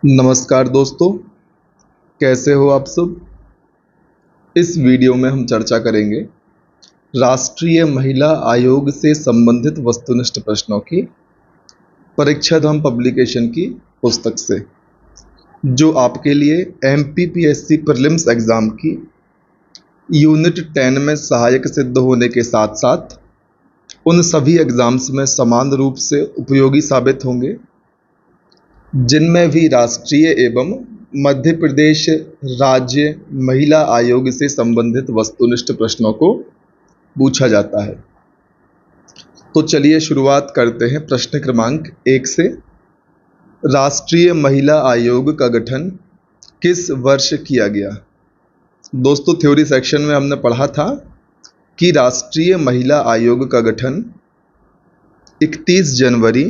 नमस्कार दोस्तों, कैसे हो आप सब। इस वीडियो में हम चर्चा करेंगे राष्ट्रीय महिला आयोग से संबंधित वस्तुनिष्ठ प्रश्नों की परीक्षा धाम पब्लिकेशन की पुस्तक से, जो आपके लिए एमपीपीएससी प्रीलिम्स एग्ज़ाम की यूनिट 10 में सहायक सिद्ध होने के साथ साथ उन सभी एग्ज़ाम्स में समान रूप से उपयोगी साबित होंगे जिनमें भी राष्ट्रीय एवं मध्य प्रदेश राज्य महिला आयोग से संबंधित वस्तुनिष्ठ प्रश्नों को पूछा जाता है। तो चलिए शुरुआत करते हैं प्रश्न क्रमांक 1 से। राष्ट्रीय महिला आयोग का गठन किस वर्ष किया गया। दोस्तों, थ्योरी सेक्शन में हमने पढ़ा था कि राष्ट्रीय महिला आयोग का गठन 31 जनवरी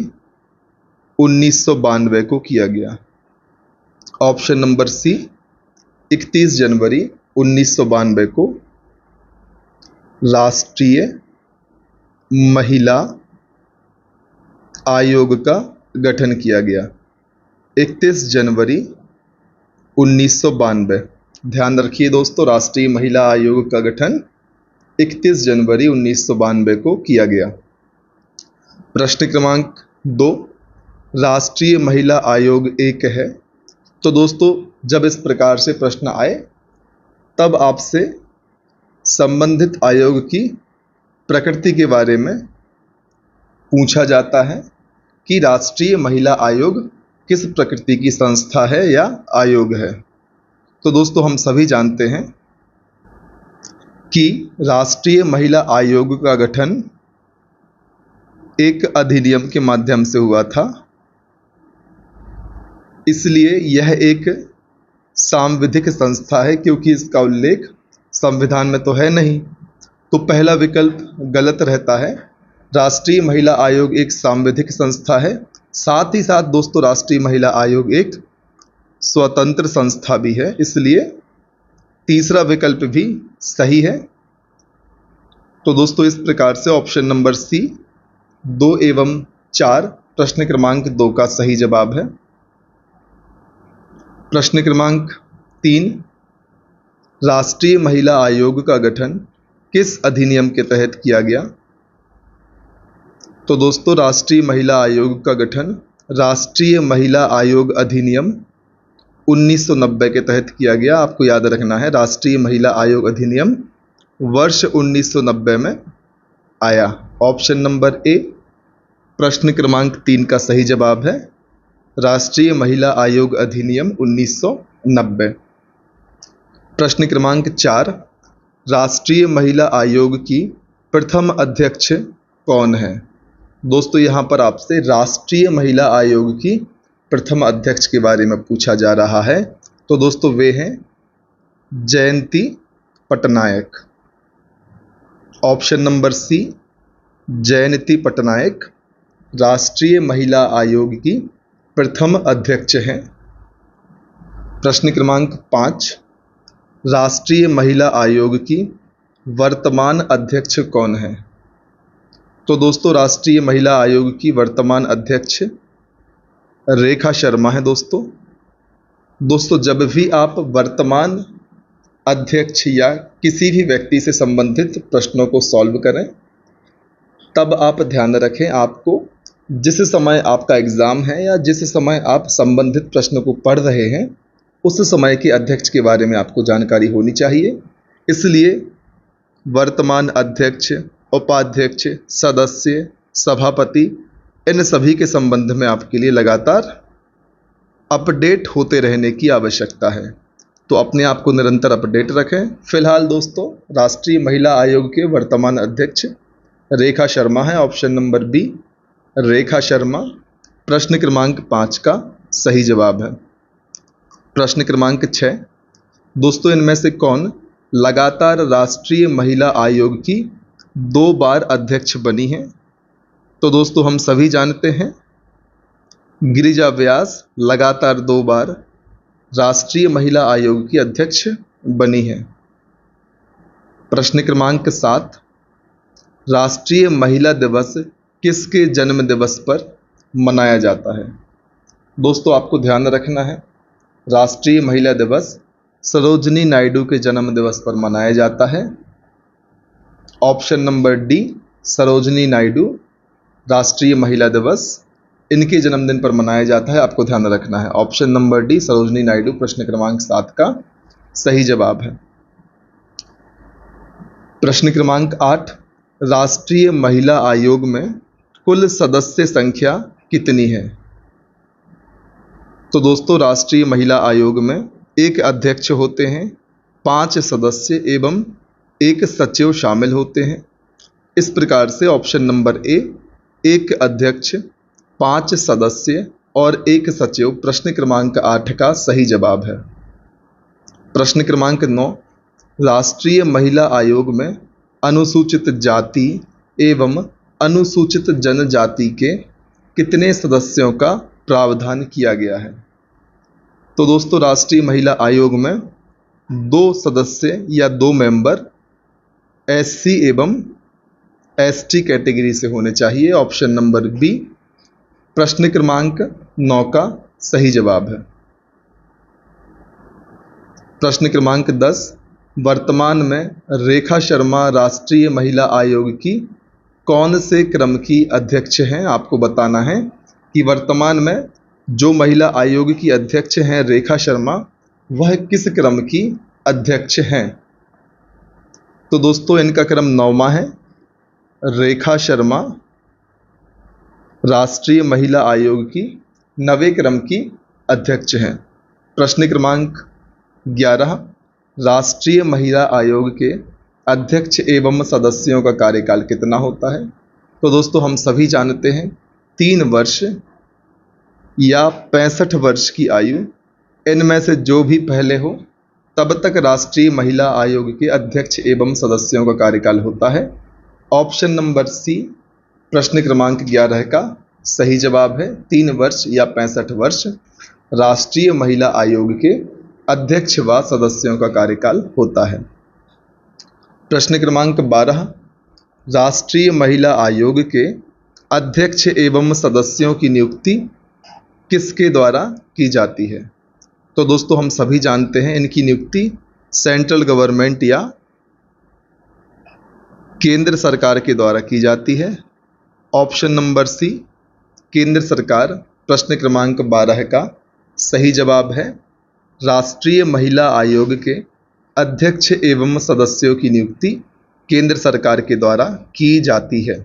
1992 को किया गया। ऑप्शन नंबर सी, 31 जनवरी 1992 को राष्ट्रीय महिला आयोग का गठन किया गया। 31 जनवरी 1992। ध्यान रखिए दोस्तों, राष्ट्रीय महिला आयोग का गठन 31 जनवरी 1992 को किया गया। प्रश्न क्रमांक 2, राष्ट्रीय महिला आयोग एक है। तो दोस्तों, जब इस प्रकार से प्रश्न आए तब आपसे संबंधित आयोग की प्रकृति के बारे में पूछा जाता है कि राष्ट्रीय महिला आयोग किस प्रकृति की संस्था है या आयोग है। तो दोस्तों, हम सभी जानते हैं कि राष्ट्रीय महिला आयोग का गठन एक अधिनियम के माध्यम से हुआ था, इसलिए यह एक सांविधिक संस्था है, क्योंकि इसका उल्लेख संविधान में तो है नहीं। तो पहला विकल्प गलत रहता है। राष्ट्रीय महिला आयोग एक सांविधिक संस्था है, साथ ही साथ दोस्तों राष्ट्रीय महिला आयोग एक स्वतंत्र संस्था भी है, इसलिए तीसरा विकल्प भी सही है। तो दोस्तों, इस प्रकार से ऑप्शन नंबर सी 2 एवं 4 प्रश्न क्रमांक 2 का सही जवाब है। प्रश्न क्रमांक 3, राष्ट्रीय महिला आयोग का गठन किस अधिनियम के तहत किया गया। तो दोस्तों, राष्ट्रीय महिला आयोग का गठन राष्ट्रीय महिला आयोग अधिनियम 1990 के तहत किया गया। आपको याद रखना है, राष्ट्रीय महिला आयोग अधिनियम वर्ष 1990 में आया। ऑप्शन नंबर ए प्रश्न क्रमांक 3 का सही जवाब है, राष्ट्रीय महिला आयोग अधिनियम 1990। प्रश्न क्रमांक 4, राष्ट्रीय महिला आयोग की प्रथम अध्यक्ष कौन है। दोस्तों, यहाँ पर आपसे राष्ट्रीय महिला आयोग की प्रथम अध्यक्ष के बारे में पूछा जा रहा है। तो दोस्तों, वे हैं जयंती पटनायक। ऑप्शन नंबर सी जयंती पटनायक राष्ट्रीय महिला आयोग की प्रथम अध्यक्ष हैं। प्रश्न क्रमांक 5, राष्ट्रीय महिला आयोग की वर्तमान अध्यक्ष कौन है। तो दोस्तों, राष्ट्रीय महिला आयोग की वर्तमान अध्यक्ष रेखा शर्मा है। दोस्तों, जब भी आप वर्तमान अध्यक्ष या किसी भी व्यक्ति से संबंधित प्रश्नों को सॉल्व करें, तब आप ध्यान रखें, आपको जिस समय आपका एग्ज़ाम है या जिस समय आप संबंधित प्रश्न को पढ़ रहे हैं, उस समय के अध्यक्ष के बारे में आपको जानकारी होनी चाहिए। इसलिए वर्तमान अध्यक्ष, उपाध्यक्ष, सदस्य, सभापति, इन सभी के संबंध में आपके लिए लगातार अपडेट होते रहने की आवश्यकता है। तो अपने आप को निरंतर अपडेट रखें। फिलहाल दोस्तों, राष्ट्रीय महिला आयोग के वर्तमान अध्यक्ष रेखा शर्मा है। Option number B Rekha Sharma प्रश्न क्रमांक 5 का सही जवाब है। प्रश्न क्रमांक 6, दोस्तों, इनमें से कौन लगातार राष्ट्रीय महिला आयोग की 2 बार अध्यक्ष बनी है। तो दोस्तों, हम सभी जानते हैं गिरिजा व्यास लगातार 2 बार राष्ट्रीय महिला आयोग की अध्यक्ष बनी है। प्रश्न क्रमांक 7, राष्ट्रीय महिला दिवस किसके जन्म दिवस पर मनाया जाता है। दोस्तों आपको ध्यान रखना है, राष्ट्रीय महिला दिवस सरोजनी नायडू के जन्म दिवस पर मनाया जाता है। Option number D, Sarojini Naidu, राष्ट्रीय महिला दिवस इनके जन्मदिन पर मनाया जाता है, आपको ध्यान रखना है। Option number D, Sarojini Naidu, प्रश्न क्रमांक 7 का सही जवाब है। प्रश्न क्रमांक 8, राष्ट्रीय महिला आयोग में कुल सदस्य संख्या कितनी है? तो दोस्तों राष्ट्रीय महिला आयोग में एक अध्यक्ष होते हैं, 5 सदस्य एवं एक सचिव शामिल होते हैं। इस प्रकार से ऑप्शन नंबर ए, एक अध्यक्ष, 5 सदस्य और एक सचिव प्रश्न क्रमांक 8 का सही जवाब है। प्रश्न क्रमांक 9, राष्ट्रीय महिला आयोग में अनुसूचित जाति एवं अनुसूचित जनजाति के कितने सदस्यों का प्रावधान किया गया है? तो दोस्तों राष्ट्रीय महिला आयोग में 2 सदस्य या 2 मेंबर एससी एवं एसटी कैटेगरी से होने चाहिए। ऑप्शन नंबर बी, प्रश्न क्रमांक 9 का सही जवाब है। प्रश्न क्रमांक 10, वर्तमान में रेखा शर्मा राष्ट्रीय महिला आयोग की कौन से क्रम की अध्यक्ष हैं? आपको बताना है कि वर्तमान में जो महिला आयोग की अध्यक्ष हैं रेखा शर्मा, वह किस क्रम की अध्यक्ष हैं? तो दोस्तों इनका क्रम 9वां है। रेखा शर्मा राष्ट्रीय महिला आयोग की 9वें क्रम की अध्यक्ष हैं। प्रश्न क्रमांक 11, राष्ट्रीय महिला आयोग के अध्यक्ष एवं सदस्यों का कार्यकाल कितना होता है? तो दोस्तों हम सभी जानते हैं 3 वर्ष या 65 वर्ष की आयु, इनमें से जो भी पहले हो तब तक राष्ट्रीय महिला आयोग के अध्यक्ष एवं सदस्यों का कार्यकाल होता है। ऑप्शन नंबर सी, प्रश्न क्रमांक 11 का सही जवाब है। 3 वर्ष या 65 वर्ष राष्ट्रीय महिला आयोग के अध्यक्ष व सदस्यों का कार्यकाल होता है। प्रश्न क्रमांक 12, राष्ट्रीय महिला आयोग के अध्यक्ष एवं सदस्यों की नियुक्ति किसके द्वारा की जाती है? तो दोस्तों हम सभी जानते हैं इनकी नियुक्ति सेंट्रल गवर्नमेंट या केंद्र सरकार के द्वारा की जाती है। ऑप्शन नंबर सी, केंद्र सरकार प्रश्न क्रमांक 12 का सही जवाब है। राष्ट्रीय महिला आयोग के अध्यक्ष एवं सदस्यों की नियुक्ति केंद्र सरकार के द्वारा की जाती है।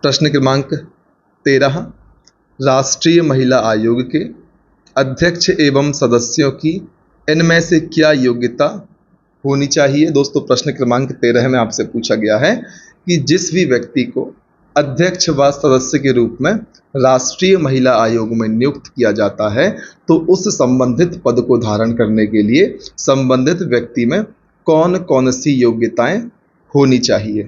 प्रश्न क्रमांक 13, राष्ट्रीय महिला आयोग के अध्यक्ष एवं सदस्यों की इनमें से क्या योग्यता होनी चाहिए? दोस्तों प्रश्न क्रमांक 13 में आपसे पूछा गया है कि जिस भी व्यक्ति को अध्यक्ष व सदस्य के रूप में राष्ट्रीय महिला आयोग में नियुक्त किया जाता है तो उस संबंधित पद को धारण करने के लिए संबंधित व्यक्ति में कौन कौन सी योग्यताएं होनी चाहिए?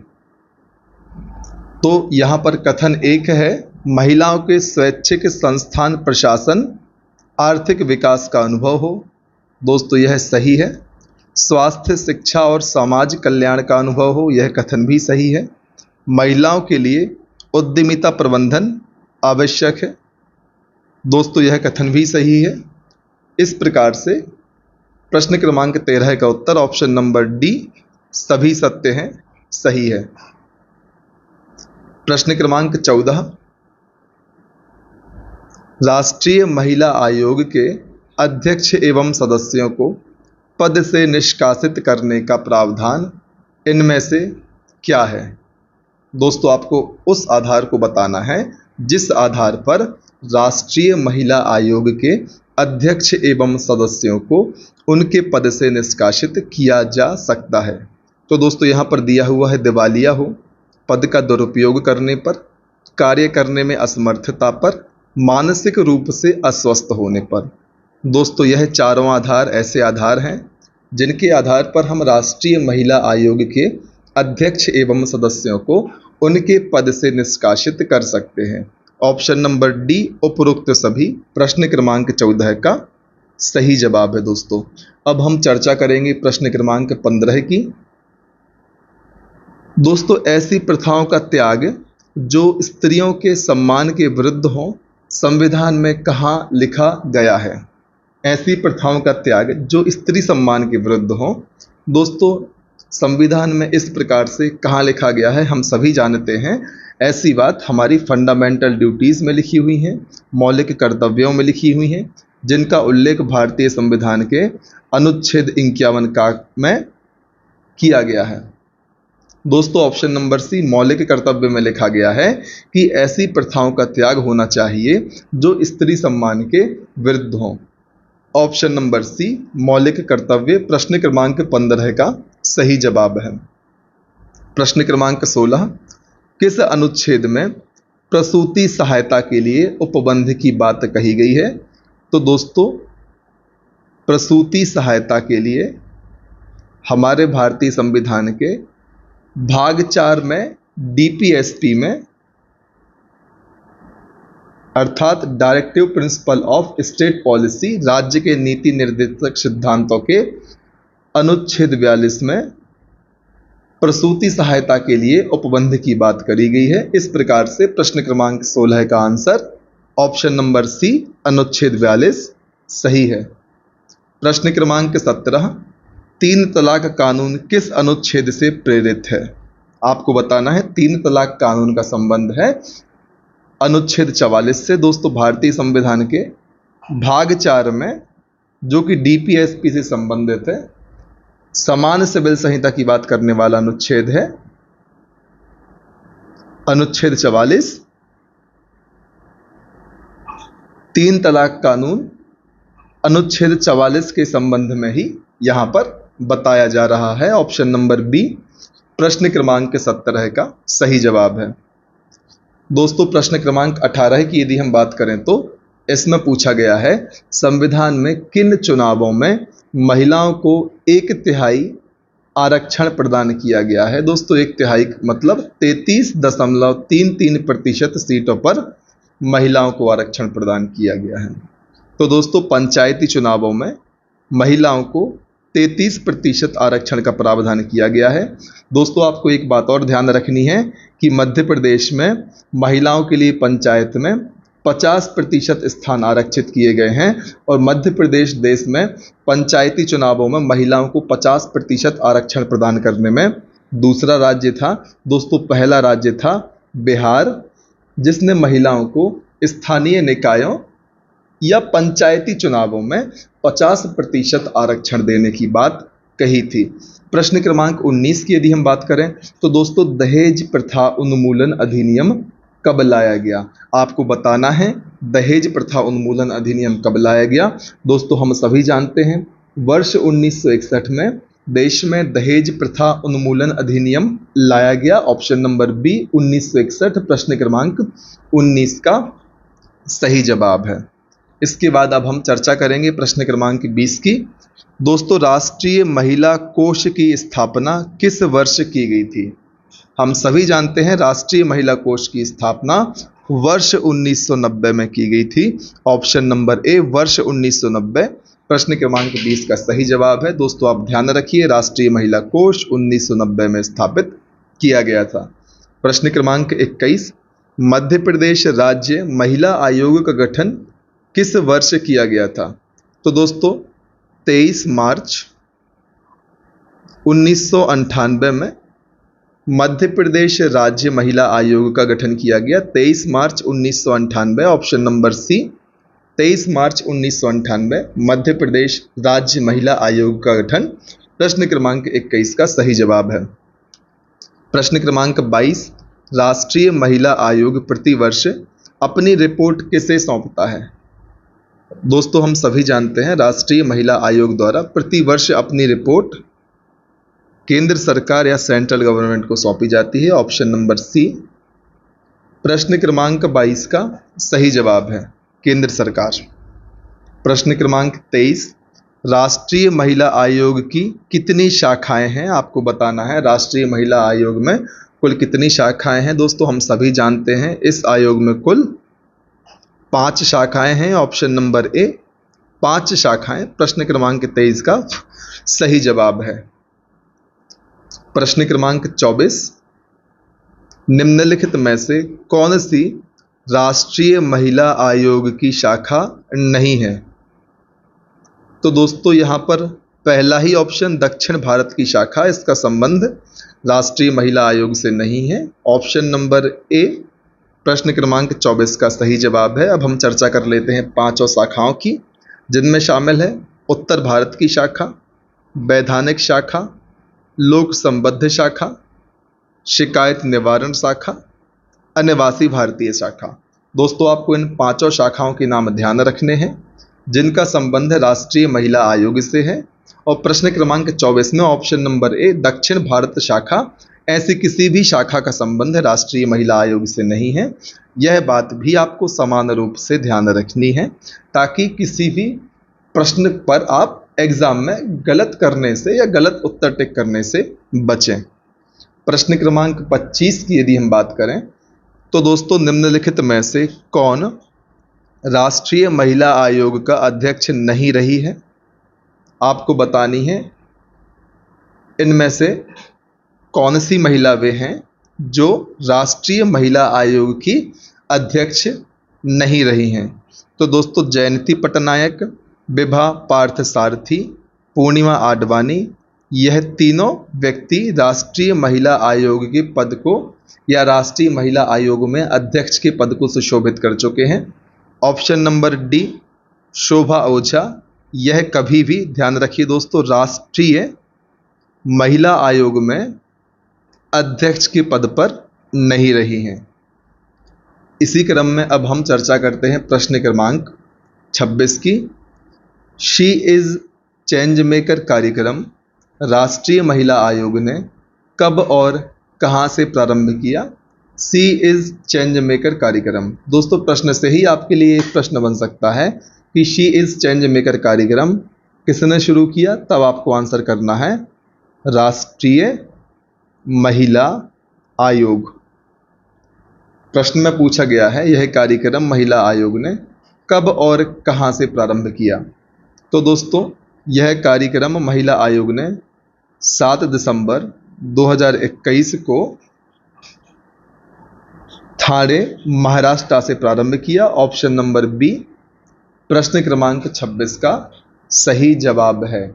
तो यहाँ पर कथन 1 है, महिलाओं के स्वैच्छिक संस्थान प्रशासन आर्थिक विकास का अनुभव हो। दोस्तों यह सही है। स्वास्थ्य, शिक्षा और समाज कल्याण का अनुभव हो, यह कथन भी सही है। महिलाओं के लिए उद्यमिता प्रबंधन आवश्यक है। दोस्तों यह कथन भी सही है। इस प्रकार से प्रश्न क्रमांक 13 का उत्तर ऑप्शन नंबर डी सभी सत्य हैं, सही है। प्रश्न क्रमांक 14, राष्ट्रीय महिला आयोग के अध्यक्ष एवं सदस्यों को पद से निष्कासित करने का प्रावधान इनमें से क्या है? दोस्तों आपको उस आधार को बताना है जिस आधार पर राष्ट्रीय महिला आयोग के अध्यक्ष एवं सदस्यों को उनके पद से निष्कासित किया जा सकता है। तो दोस्तों यहाँ पर दिया हुआ है दिवालिया हो, पद का दुरुपयोग करने पर, कार्य करने में असमर्थता पर, मानसिक रूप से अस्वस्थ होने पर। दोस्तों यह चारों आधार ऐसे आधार हैं जिनके आधार पर हम राष्ट्रीय महिला आयोग के अध्यक्ष एवं सदस्यों को उनके पद से निष्कासित कर सकते हैं। ऑप्शन नंबर डी उपरोक्त सभी प्रश्न क्रमांक 14 का सही जवाब है। दोस्तों अब हम चर्चा करेंगे प्रश्न क्रमांक 15 की। दोस्तों ऐसी प्रथाओं का त्याग जो स्त्रियों के सम्मान के विरुद्ध हों संविधान में कहाँ लिखा गया है? ऐसी प्रथाओं का त्याग जो स्त्री सम्मान के विरुद्ध हो। दोस्तों, संविधान में इस प्रकार से कहाँ लिखा गया है हम सभी जानते हैं। ऐसी बात हमारी फंडामेंटल ड्यूटीज़ में लिखी हुई हैं, मौलिक कर्तव्यों में लिखी हुई हैं, जिनका उल्लेख भारतीय संविधान के अनुच्छेद 51 का में किया गया है। दोस्तों, ऑप्शन नंबर सी मौलिक कर्तव्य में लिखा गया है कि ऐसी प्रथाओं का त्याग होना चाहिए जो स्त्री सम्मान के विरुद्ध हों। ऑप्शन नंबर सी मौलिक कर्तव्य प्रश्न क्रमांक 15 का सही जवाब है। प्रश्न क्रमांक 16, किस अनुच्छेद में प्रसूति सहायता के लिए उपबंध की बात कही गई है? तो दोस्तों, प्रसूति सहायता के लिए हमारे भारतीय संविधान के भाग 4 में डीपीएसपी में अर्थात directive principle of state policy, राज्य के नीति निर्देशक सिद्धांतों के अनुच्छेद 42 में प्रसूति सहायता के लिए उपबंध की बात करी गई है। इस प्रकार से प्रश्न क्रमांक 16 का आंसर ऑप्शन नंबर सी अनुच्छेद 42 सही है। प्रश्न क्रमांक 17, 3 तलाक कानून किस अनुच्छेद से प्रेरित है? आपको बताना है 3 तलाक कानून का संबंध है अनुच्छेद 44 से। दोस्तों, भारतीय संविधान के भाग 4 में जो कि डीपीएसपी से संबंधित है, समान सिविल संहिता की बात करने वाला अनुच्छेद है अनुच्छेद 44। 3 तलाक कानून अनुच्छेद 44 के संबंध में ही यहां पर बताया जा रहा है। ऑप्शन नंबर बी प्रश्न क्रमांक 17 का सही जवाब है। दोस्तों, प्रश्न क्रमांक 18 की यदि हम बात करें तो इसमें पूछा गया है संविधान में किन चुनावों में महिलाओं को 1/3 आरक्षण प्रदान किया गया है? दोस्तों, 1/3 मतलब 33.33% सीटों पर महिलाओं को आरक्षण प्रदान किया गया है। तो दोस्तों, पंचायती चुनावों में महिलाओं को 33% आरक्षण का प्रावधान किया गया है। दोस्तों, आपको एक बात और ध्यान रखनी है कि मध्य प्रदेश में महिलाओं के लिए पंचायत में 50% स्थान आरक्षित किए गए हैं और मध्य प्रदेश देश में पंचायती चुनावों में महिलाओं को 50% आरक्षण प्रदान करने में दूसरा राज्य था। दोस्तों, पहला राज्य था बिहार, जिसने महिलाओं को स्थानीय निकायों या पंचायती चुनावों में 50% आरक्षण देने की बात कही थी। प्रश्न क्रमांक 19 की यदि हम बात करें तो दोस्तों, दहेज प्रथा उन्मूलन अधिनियम कब लाया गया? आपको बताना है दहेज प्रथा उन्मूलन अधिनियम कब लाया गया। दोस्तों, हम सभी जानते हैं वर्ष 1961 में देश में दहेज प्रथा उन्मूलन अधिनियम लाया गया। ऑप्शन नंबर बी 1961 प्रश्न क्रमांक 19 का सही जवाब है। इसके बाद अब हम चर्चा करेंगे प्रश्न क्रमांक 20 की। दोस्तों, राष्ट्रीय महिला कोष की स्थापना किस वर्ष की गई थी? हम सभी जानते हैं राष्ट्रीय महिला कोष की स्थापना वर्ष 1990 में की गई थी। ऑप्शन नंबर ए वर्ष 1990 प्रश्न क्रमांक 20 का सही जवाब है। दोस्तों, आप ध्यान रखिए राष्ट्रीय महिला कोष 1990 में स्थापित किया गया था। प्रश्न क्रमांक 21, मध्य प्रदेश राज्य महिला आयोग का गठन किस वर्ष किया गया था? तो दोस्तों, 23 मार्च 1998 में मध्य प्रदेश राज्य महिला आयोग का गठन किया गया। 23 मार्च 1998 ऑप्शन नंबर सी 23 मार्च 1998 मध्य प्रदेश राज्य महिला आयोग का गठन प्रश्न क्रमांक 21 का सही जवाब है। प्रश्न क्रमांक 22, राष्ट्रीय महिला आयोग प्रतिवर्ष अपनी रिपोर्ट किसे सौंपता है? दोस्तों, हम सभी जानते हैं राष्ट्रीय महिला आयोग द्वारा प्रतिवर्ष अपनी रिपोर्ट केंद्र सरकार या सेंट्रल गवर्नमेंट को सौंपी जाती है। ऑप्शन नंबर सी प्रश्न क्रमांक 22 का सही जवाब है, केंद्र सरकार। प्रश्न क्रमांक 23, राष्ट्रीय महिला आयोग की कितनी शाखाएं हैं? आपको बताना है राष्ट्रीय महिला आयोग में कुल कितनी शाखाएं हैं। दोस्तों, हम सभी जानते हैं इस आयोग में कुल 5 शाखाएं हैं। ऑप्शन नंबर ए 5 शाखाएं प्रश्न क्रमांक 23 का सही जवाब है। प्रश्न क्रमांक 24, निम्नलिखित में से कौन सी राष्ट्रीय महिला आयोग की शाखा नहीं है। तो दोस्तों यहाँ पर पहला ही ऑप्शन दक्षिण भारत की शाखा, इसका संबंध राष्ट्रीय महिला आयोग से नहीं है। ऑप्शन नंबर ए प्रश्न क्रमांक 24 का सही जवाब है। अब हम चर्चा कर लेते हैं पांचों शाखाओं की, जिनमें शामिल है उत्तर भारत की शाखा, वैधानिक शाखा, लोक संबद्ध शाखा, शिकायत निवारण शाखा, अनिवासी भारतीय शाखा। दोस्तों आपको इन पांचों शाखाओं के नाम ध्यान रखने हैं जिनका संबंध राष्ट्रीय महिला आयोग से है। और प्रश्न क्रमांक 24 में ऑप्शन नंबर ए दक्षिण भारत शाखा, ऐसी किसी भी शाखा का संबंध राष्ट्रीय महिला आयोग से नहीं है। यह बात भी आपको समान रूप से ध्यान रखनी है ताकि किसी भी प्रश्न पर आप एग्जाम में गलत करने से या गलत उत्तर टिक करने से बचें। प्रश्न क्रमांक 25 की यदि हम बात करें तो दोस्तों निम्नलिखित में से कौन राष्ट्रीय महिला आयोग का अध्यक्ष नहीं रही है? आपको बतानी है इनमें से कौन सी महिला वे हैं जो राष्ट्रीय महिला आयोग की अध्यक्ष नहीं रही हैं। तो दोस्तों जयंती पटनायक, विभा पार्थसारथी, पूर्णिमा आडवाणी, यह तीनों व्यक्ति राष्ट्रीय महिला आयोग के पद को या राष्ट्रीय महिला आयोग में अध्यक्ष के पद को सुशोभित कर चुके हैं। Option number D Shobha Ojha, यह कभी भी ध्यान रखिए दोस्तों राष्ट्रीय महिला आयोग में अध्यक्ष के पद पर नहीं रही हैं। इसी क्रम में अब हम चर्चा करते हैं प्रश्न क्रमांक 26 की। शी इज चेंज मेकर कार्यक्रम राष्ट्रीय महिला आयोग ने कब और कहां से प्रारंभ किया? सी इज चेंज मेकर कार्यक्रम। दोस्तों प्रश्न से ही आपके लिए एक प्रश्न बन सकता है कि शी इज चेंज मेकर कार्यक्रम किसने शुरू किया, तब आपको आंसर करना है राष्ट्रीय महिला आयोग। प्रश्न में पूछा गया है यह कार्यक्रम महिला आयोग ने कब और कहां से प्रारंभ किया। तो दोस्तों यह कार्यक्रम महिला आयोग ने 7 दिसंबर 2021 को ठाणे महाराष्ट्र से प्रारंभ किया। ऑप्शन नंबर बी प्रश्न क्रमांक 26 का सही जवाब है।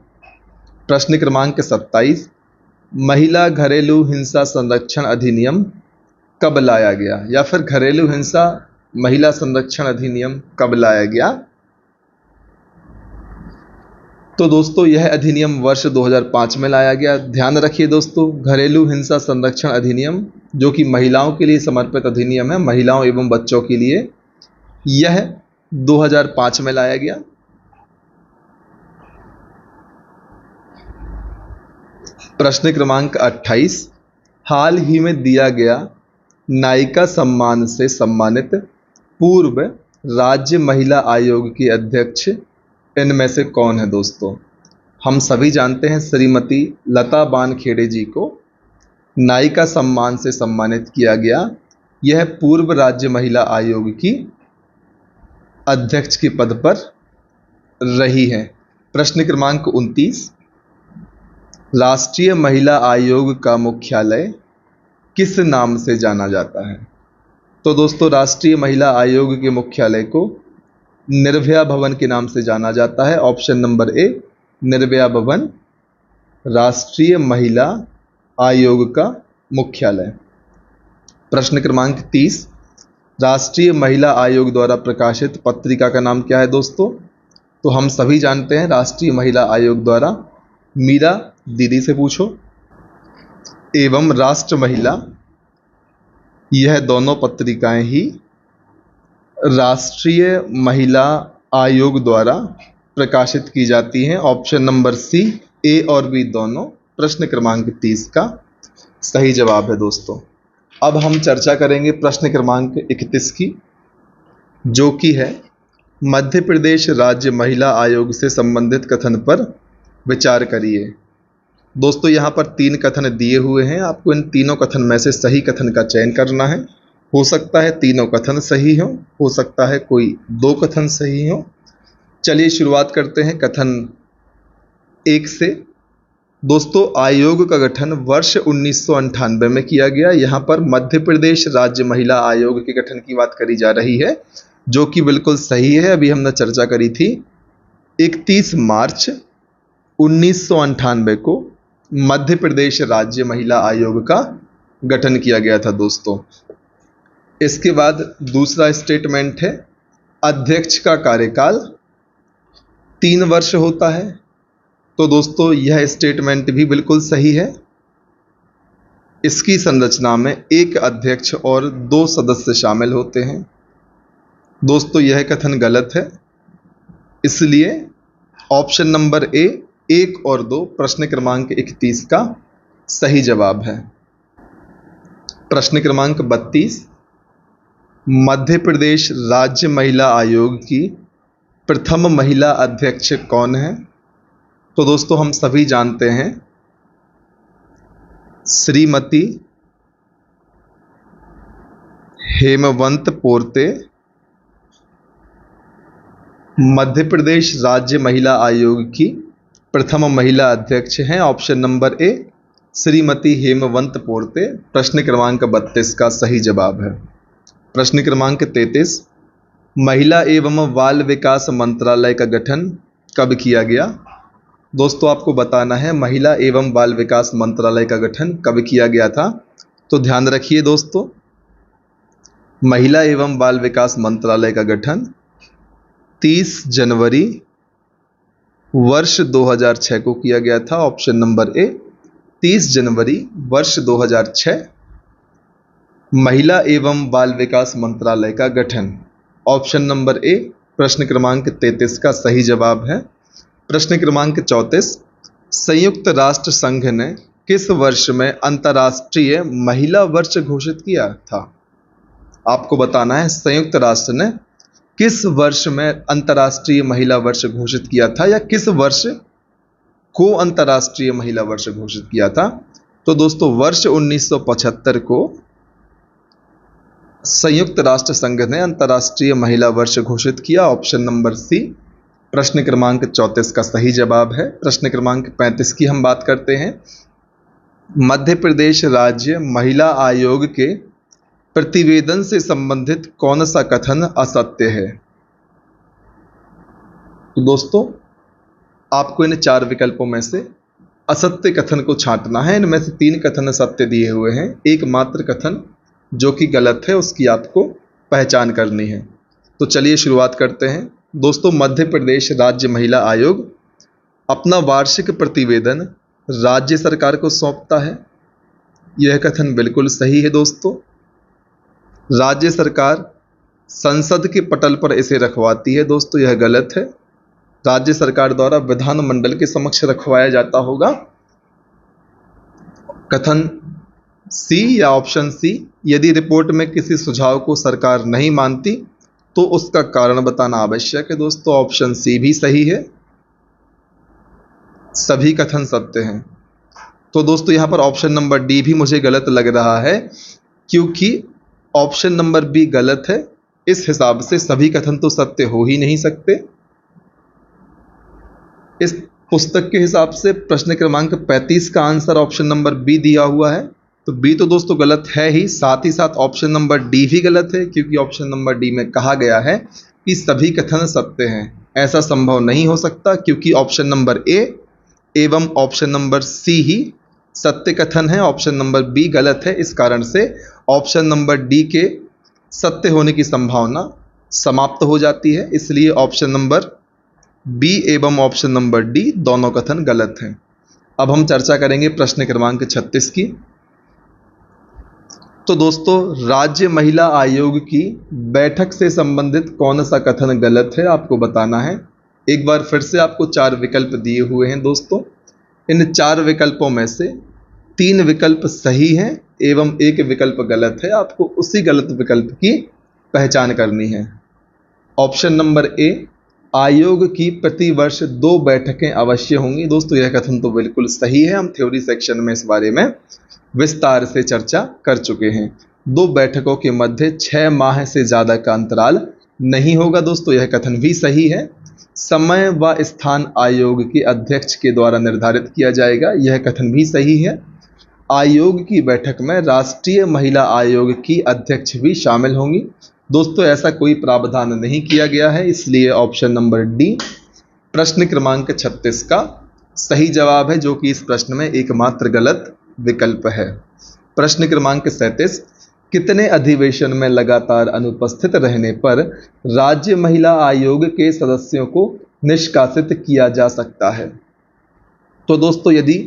प्रश्न क्रमांक 27 महिला घरेलू हिंसा संरक्षण अधिनियम कब लाया गया, या फिर घरेलू हिंसा महिला संरक्षण अधिनियम कब लाया गया? तो दोस्तों यह अधिनियम वर्ष 2005 में लाया गया। ध्यान रखिए दोस्तों घरेलू हिंसा संरक्षण अधिनियम जो कि महिलाओं के लिए समर्पित अधिनियम है, महिलाओं एवं बच्चों के लिए, यह 2005 में लाया गया। प्रश्न क्रमांक 28 हाल ही में दिया गया नायिका सम्मान से सम्मानित पूर्व राज्य महिला आयोग की अध्यक्ष इनमें से कौन है? दोस्तों हम सभी जानते हैं श्रीमती लता बानखेड़े जी को नायिका सम्मान से सम्मानित किया गया। यह पूर्व राज्य महिला आयोग की अध्यक्ष के पद पर रही है। प्रश्न क्रमांक 29 राष्ट्रीय महिला आयोग का मुख्यालय किस नाम से जाना जाता है? तो दोस्तों राष्ट्रीय महिला आयोग के मुख्यालय को निर्भया भवन के नाम से जाना जाता है। ऑप्शन नंबर ए निर्भया भवन राष्ट्रीय महिला आयोग का मुख्यालय। प्रश्न क्रमांक 30 राष्ट्रीय महिला आयोग द्वारा प्रकाशित पत्रिका का नाम क्या है? दोस्तों तो हम सभी जानते हैं राष्ट्रीय महिला आयोग द्वारा मीरा दीदी से पूछो एवं राष्ट्र महिला, यह दोनों पत्रिकाएं ही राष्ट्रीय महिला आयोग द्वारा प्रकाशित की जाती हैं। ऑप्शन नंबर सी ए और बी दोनों प्रश्न क्रमांक 30 का सही जवाब है। दोस्तों अब हम चर्चा करेंगे प्रश्न क्रमांक 31 की, जो कि है मध्य प्रदेश राज्य महिला आयोग से संबंधित कथन पर विचार करिए। दोस्तों यहाँ पर 3 कथन दिए हुए हैं, आपको इन तीनों कथन में से सही कथन का चयन करना है। हो सकता है तीनों कथन सही हो सकता है कोई 2 कथन सही हो। चलिए शुरुआत करते हैं कथन 1 से। दोस्तों आयोग का गठन वर्ष 1998 में किया गया। यहाँ पर मध्य प्रदेश राज्य महिला आयोग के गठन की बात करी जा रही है, जो कि बिल्कुल सही है। अभी हमने चर्चा करी थी 31 मार्च 1998 को मध्य प्रदेश राज्य महिला आयोग का गठन किया गया था दोस्तों। इसके बाद दूसरा स्टेटमेंट है, अध्यक्ष का कार्यकाल 3 वर्ष होता है। तो दोस्तों यह स्टेटमेंट भी बिल्कुल सही है। इसकी संरचना में एक अध्यक्ष और 2 सदस्य शामिल होते हैं। दोस्तों यह कथन गलत है, इसलिए ऑप्शन नंबर ए 1 और 2 प्रश्न क्रमांक 31 का सही जवाब है। प्रश्न क्रमांक 32, मध्य प्रदेश राज्य महिला आयोग की प्रथम महिला अध्यक्ष कौन है? तो दोस्तों हम सभी जानते हैं श्रीमती हेमवंत पोर्ते मध्य प्रदेश राज्य महिला आयोग की प्रथम महिला अध्यक्ष हैं। Option number A Shrimati Hemwant Porte प्रश्न क्रमांक 32 का सही जवाब है। प्रश्न क्रमांक 33, महिला एवं बाल विकास मंत्रालय का गठन कब किया गया? दोस्तों आपको बताना है महिला एवं बाल विकास मंत्रालय का गठन कब किया गया था। तो ध्यान रखिए दोस्तों, महिला एवं बाल विकास मंत्रालय का गठन 30 जनवरी वर्ष 2006 को किया गया था। ऑप्शन नंबर ए 30 जनवरी वर्ष 2006 महिला एवं बाल विकास मंत्रालय का गठन। ऑप्शन नंबर ए प्रश्न क्रमांक 33 का सही जवाब है। प्रश्न क्रमांक 34, संयुक्त राष्ट्र संघ ने किस वर्ष में अंतर्राष्ट्रीय महिला वर्ष घोषित किया था? आपको बताना है संयुक्त राष्ट्र ने किस वर्ष में अंतर्राष्ट्रीय महिला वर्ष घोषित किया था, या किस वर्ष को अंतर्राष्ट्रीय महिला वर्ष घोषित किया था। तो दोस्तों वर्ष 1975 को संयुक्त राष्ट्र संघ ने अंतर्राष्ट्रीय महिला वर्ष घोषित किया। ऑप्शन नंबर सी प्रश्न क्रमांक 34 का सही जवाब है। प्रश्न क्रमांक 35 की हम बात करते हैं, मध्य प्रदेश राज्य महिला आयोग के प्रतिवेदन से संबंधित कौन सा कथन असत्य है? तो दोस्तों आपको इन 4 विकल्पों में से असत्य कथन को छांटना है। इनमें से 3 कथन सत्य दिए हुए हैं, एकमात्र कथन जो कि गलत है उसकी आपको पहचान करनी है। तो चलिए शुरुआत करते हैं। दोस्तों मध्य प्रदेश राज्य महिला आयोग अपना वार्षिक प्रतिवेदन राज्य सरकार को सौंपता है। यह कथन बिल्कुल सही है दोस्तों। राज्य सरकार संसद के पटल पर इसे रखवाती है। दोस्तों यह गलत है, राज्य सरकार द्वारा विधानमंडल के समक्ष रखवाया जाता होगा। कथन सी या ऑप्शन सी, यदि रिपोर्ट में किसी सुझाव को सरकार नहीं मानती तो उसका कारण बताना आवश्यक है। दोस्तों ऑप्शन सी भी सही है, सभी कथन सत्य हैं। तो दोस्तों यहां पर ऑप्शन नंबर डी भी मुझे गलत लग रहा है, क्योंकि ऑप्शन नंबर बी गलत है। इस हिसाब से सभी कथन तो सत्य हो ही नहीं सकते। इस पुस्तक के हिसाब से प्रश्न क्रमांक 35 का आंसर ऑप्शन नंबर बी दिया हुआ है, तो बी तो दोस्तों गलत है ही साथ ऑप्शन नंबर डी भी गलत है, क्योंकि ऑप्शन नंबर डी में कहा गया है कि सभी कथन सत्य हैं। ऐसा संभव नहीं हो सकता, क्योंकि ऑप्शन नंबर ए एवं ऑप्शन नंबर सी ही सत्य कथन है, ऑप्शन नंबर बी गलत है। इस कारण से ऑप्शन नंबर डी के सत्य होने की संभावना समाप्त हो जाती है। इसलिए ऑप्शन नंबर बी एवं ऑप्शन नंबर डी दोनों कथन गलत हैं। अब हम चर्चा करेंगे प्रश्न क्रमांक 36 की। तो दोस्तों राज्य महिला आयोग की बैठक से संबंधित कौन सा कथन गलत है, आपको बताना है। एक बार फिर से आपको 4 विकल्प दिए हुए हैं दोस्तों। इन 4 विकल्पों में से 3 विकल्प सही हैं एवं 1 विकल्प गलत है। आपको उसी गलत विकल्प की पहचान करनी है। ऑप्शन नंबर ए, आयोग की प्रति वर्ष 2 बैठकें अवश्य होंगी। दोस्तों यह कथन तो बिल्कुल सही है, हम थ्योरी सेक्शन में इस बारे में विस्तार से चर्चा कर चुके हैं। 2 बैठकों के मध्य 6 माह से ज़्यादा का अंतराल नहीं होगा। दोस्तों यह कथन भी सही है। समय व स्थान आयोग के अध्यक्ष के द्वारा निर्धारित किया जाएगा। यह कथन भी सही है। आयोग की बैठक में राष्ट्रीय महिला आयोग की अध्यक्ष भी शामिल होंगी। दोस्तों ऐसा कोई प्रावधान नहीं किया गया है, इसलिए ऑप्शन नंबर डी प्रश्न क्रमांक 36 का सही जवाब है, जो कि इस प्रश्न में एकमात्र गलत विकल्प है। प्रश्न क्रमांक 37 कितने अधिवेशन में लगातार अनुपस्थित रहने पर राज्य महिला आयोग के सदस्यों को निष्कासित किया जा सकता है? तो दोस्तों यदि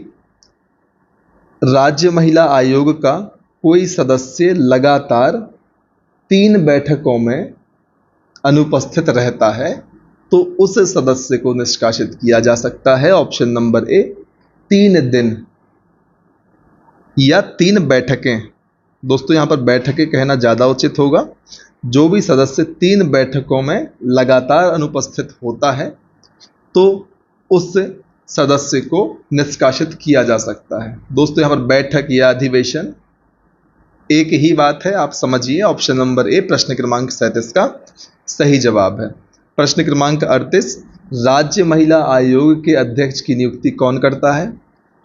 राज्य महिला आयोग का कोई सदस्य लगातार 3 बैठकों में अनुपस्थित रहता है तो उस सदस्य को निष्कासित किया जा सकता है। ऑप्शन नंबर ए 3 दिन या 3 बैठकें। दोस्तों यहां पर बैठकें कहना ज्यादा उचित होगा। जो भी सदस्य 3 बैठकों में लगातार अनुपस्थित होता है तो उस सदस्य को निष्कासित किया जा सकता है। दोस्तों यहां पर बैठक या अधिवेशन एक ही बात है, आप समझिए। ऑप्शन नंबर ए प्रश्न क्रमांक 37 का सही जवाब है। प्रश्न क्रमांक 38 राज्य महिला आयोग के अध्यक्ष की नियुक्ति कौन करता है?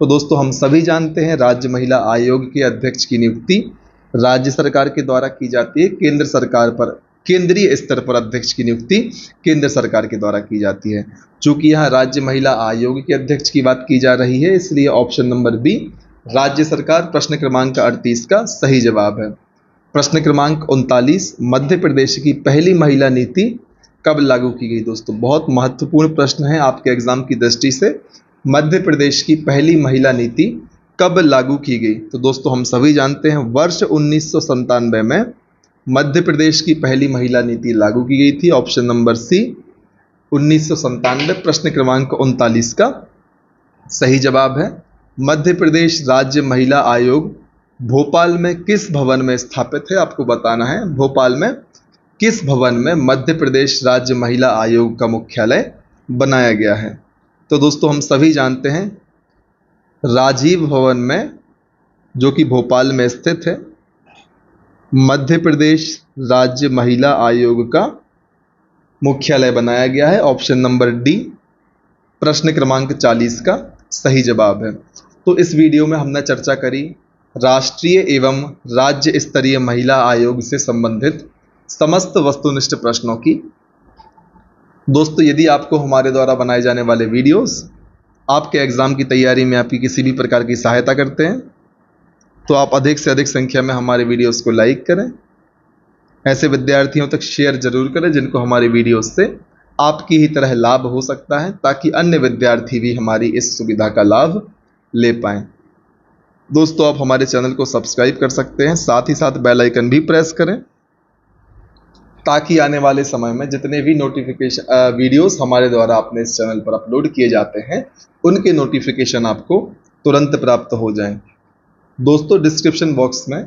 तो दोस्तों हम सभी जानते हैं राज्य महिला आयोग के अध्यक्ष की नियुक्ति राज्य सरकार के द्वारा की जाती है। केंद्र सरकार पर केंद्रीय स्तर पर अध्यक्ष की नियुक्ति केंद्र सरकार के द्वारा की जाती है। चूंकि यहाँ राज्य महिला आयोग के अध्यक्ष की बात की जा रही है, इसलिए ऑप्शन नंबर बी राज्य सरकार प्रश्न क्रमांक 38 का सही जवाब है। प्रश्न क्रमांक 39 मध्य प्रदेश की पहली महिला नीति कब लागू की गई? दोस्तों बहुत महत्वपूर्ण प्रश्न है आपके एग्जाम की दृष्टि से। मध्य प्रदेश की पहली महिला नीति कब लागू की गई? तो दोस्तों हम सभी जानते हैं वर्ष 1997 में मध्य प्रदेश की पहली महिला नीति लागू की गई थी। ऑप्शन नंबर सी 1997 प्रश्न क्रमांक 39 का सही जवाब है। मध्य प्रदेश राज्य महिला आयोग भोपाल में किस भवन में स्थापित है? आपको बताना है भोपाल में किस भवन में मध्य प्रदेश राज्य महिला आयोग का मुख्यालय बनाया गया है। तो दोस्तों हम सभी जानते हैं राजीव भवन में, जो कि भोपाल में स्थित है, मध्य प्रदेश राज्य महिला आयोग का मुख्यालय बनाया गया है। ऑप्शन नंबर डी प्रश्न क्रमांक 40 का सही जवाब है। तो इस वीडियो में हमने चर्चा करी राष्ट्रीय एवं राज्य स्तरीय महिला आयोग से संबंधित समस्त वस्तुनिष्ठ प्रश्नों की। दोस्तों यदि आपको हमारे द्वारा बनाए जाने वाले वीडियोस आपके एग्जाम की तैयारी में आपकी किसी भी प्रकार की सहायता करते हैं तो आप अधिक से अधिक संख्या में हमारे वीडियोस को लाइक करें। ऐसे विद्यार्थियों तक शेयर जरूर करें जिनको हमारे वीडियोस से आपकी ही तरह लाभ हो सकता है, ताकि अन्य विद्यार्थी भी हमारी इस सुविधा का लाभ ले पाएं। दोस्तों आप हमारे चैनल को सब्सक्राइब कर सकते हैं, साथ ही साथ बेल आइकन भी प्रेस करें, ताकि आने वाले समय में जितने भी नोटिफिकेशन वीडियोस हमारे द्वारा अपने इस चैनल पर अपलोड किए जाते हैं उनके नोटिफिकेशन आपको तुरंत प्राप्त हो जाएं। दोस्तों डिस्क्रिप्शन बॉक्स में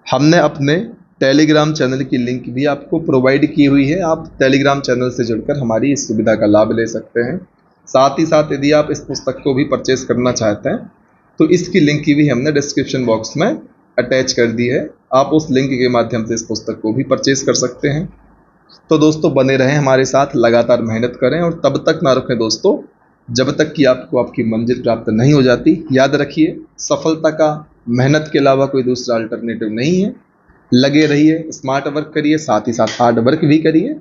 हमने अपने टेलीग्राम चैनल की लिंक भी आपको प्रोवाइड की हुई है। आप टेलीग्राम चैनल से जुड़कर हमारी इस सुविधा का लाभ ले सकते हैं। साथ ही साथ यदि आप इस पुस्तक को भी परचेज करना चाहते हैं तो इसकी लिंक की भी हमने डिस्क्रिप्शन बॉक्स में अटैच कर दी है। आप उस लिंक के माध्यम से इस पुस्तक को भी परचेज कर सकते हैं। तो दोस्तों बने रहें हमारे साथ, लगातार मेहनत करें और तब तक ना रुकें दोस्तों जब तक कि आपको आपकी मंजिल प्राप्त नहीं हो जाती। याद रखिए सफलता का मेहनत के अलावा कोई दूसरा अल्टरनेटिव नहीं है। लगे रहिए, स्मार्ट वर्क करिए, साथ ही साथ हार्ड वर्क भी करिए।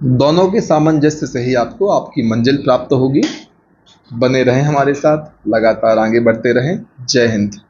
दोनों के सामंजस्य से ही आपको आपकी मंजिल प्राप्त होगी। बने रहें हमारे साथ, लगातार आगे बढ़ते रहें। जय हिंद।